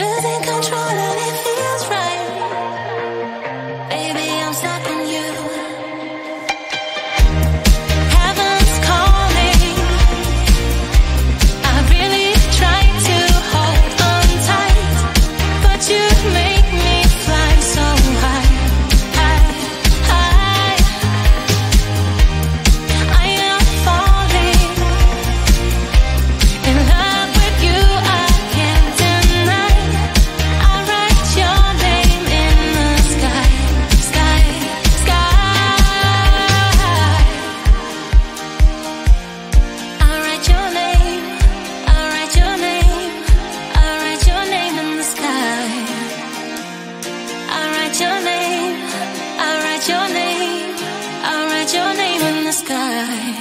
losing control and it feels right. Baby, I'm stuck on you. Heaven's calling. I really try to hold on tight, but you make me fly so high, high, high. I am falling in love with you. I can't deny. I write your name in the sky, sky, sky. I write your name. I write your name. I write your name in the sky. I write your name. I write your name. I write your name in the sky.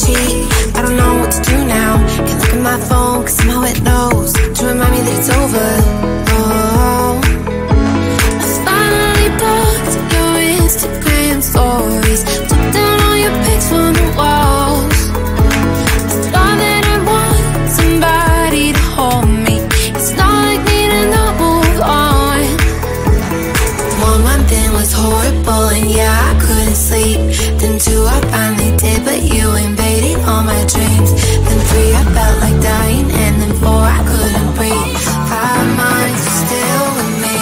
cheat. I don't know what to do now. Can't look at my phone, cause somehow it knows to remind me that it's over. Oh, I finally blocked your Instagram stories, took down all your pics from the walls. I thought that I want somebody to hold me. It's not like me to not move on. 1 month in was horrible, and yeah, I couldn't sleep. Then 2, I finally did, but you invaded all my dreams. Then 3, I felt like dying, and then 4, I couldn't breathe. 5 months, you're still with me.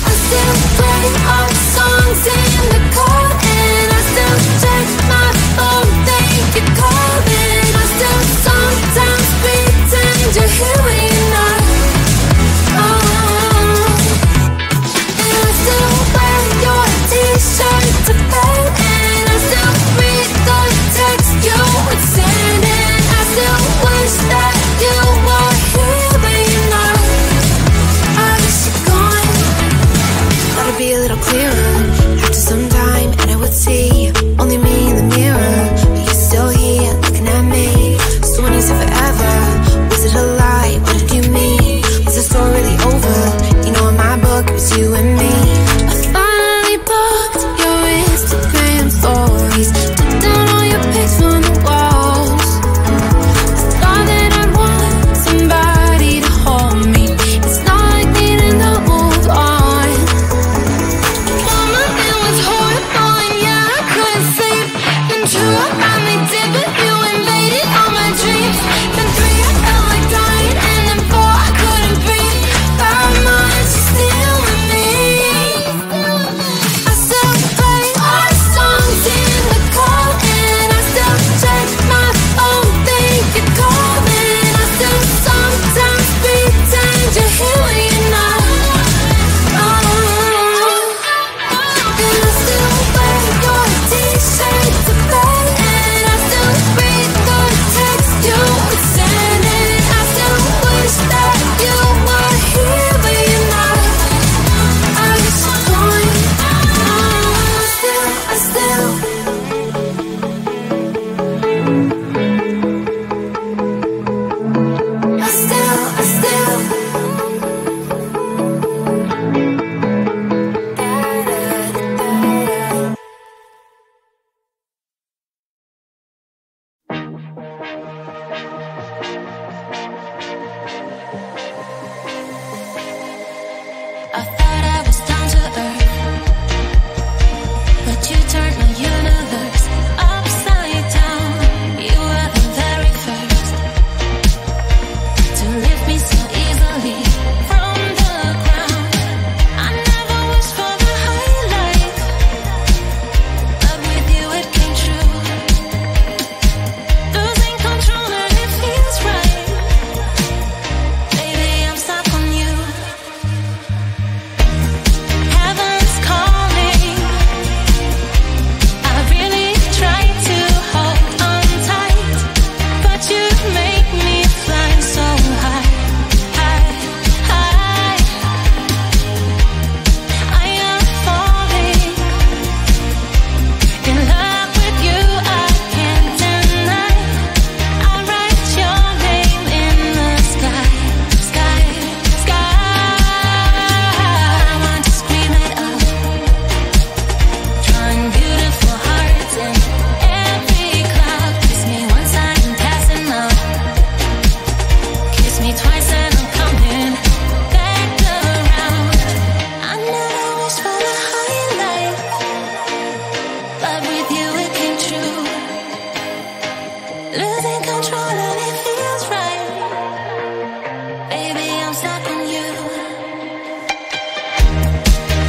I still play our songs in the car, and I still check my phone, think you're calling. I still sometimes pretend you're here when you're not. And I still wear your t-shirt to bed, and I still read the text you would send, and I still wish that you were here but you're not. I wish you're gone. Thought it'd be a little clearer after some time, and I would see only me in the mirror, but you're still here looking at me. So when you said forever, was it a lie? What did you mean? Was the story really over? You know, in my book it was you and me. I finally blocked your Instagram stories, took down all your pics from the walls. I thought that I'd want somebody to hold me. It's not like me to not move on. 1 month it was horrible, and yeah, I couldn't sleep. Then 2, I finally did, but you invaded all my dreams. Then 3, I felt like dying, and then 4, I couldn't breathe. 5 months, you're still with me. I still play our songs in the car, and I still check my phone, think you're calling. I still sometimes pretend you're here when you're not. And I still wear your t-shirt to bed, and I still read the text you would send, and I still wish that you were here but you're not. I wish you're gone. I still I thought I was down to earth, but you turned my universe upside down. You were the very first to lift me so easily from the ground. I never wished for the highlight, but with you it came true. Losing control and it feels right. Baby, I'm stuck on you. Heaven's calling. I really try to hold on tight, but you make me fly so high, high, high. I am falling in love with you, I can't deny. I write your name in the sky, sky, sky. I want to scream it up, drawing beautiful hearts in every cloud. Kiss me once, I'm passing out. Kiss me twice and I'm coming back around. I never wished for the highlight, but with you it came true. Losing control and it feels right. Baby, I'm stuck on you.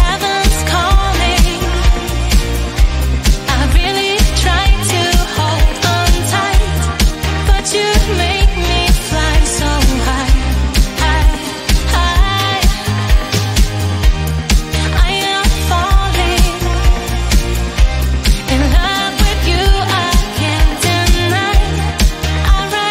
Heaven's calling. I really try to hold on tight, but you make me fly so high, high, high. I am falling in love with you, I can't deny. I write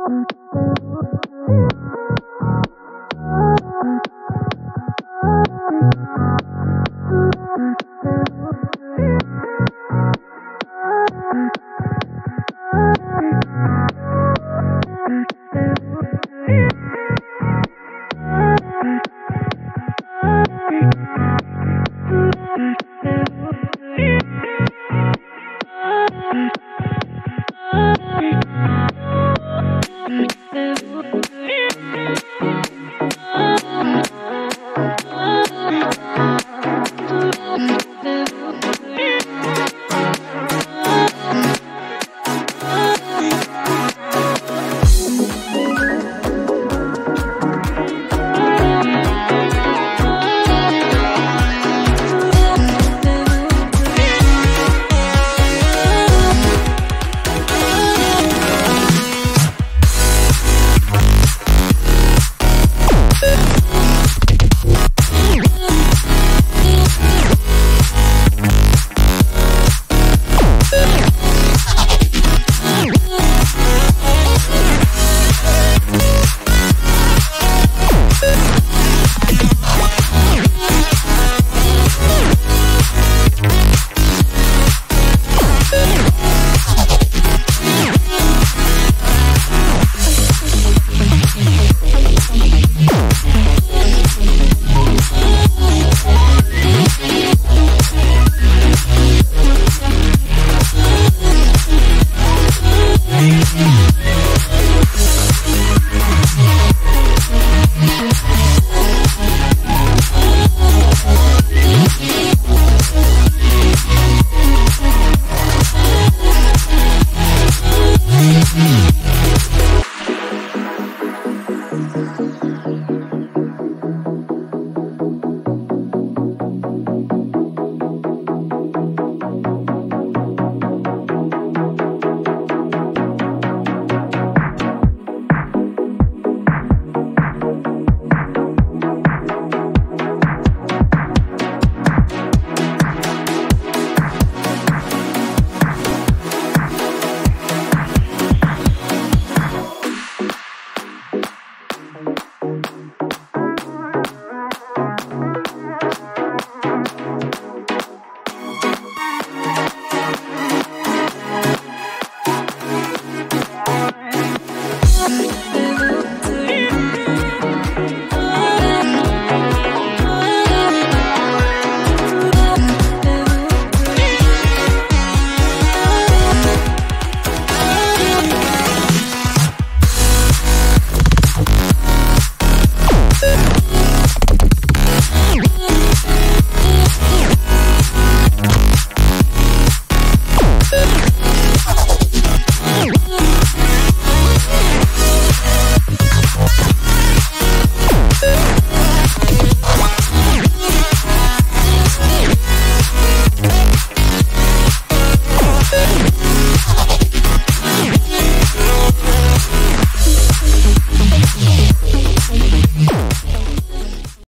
Thank you.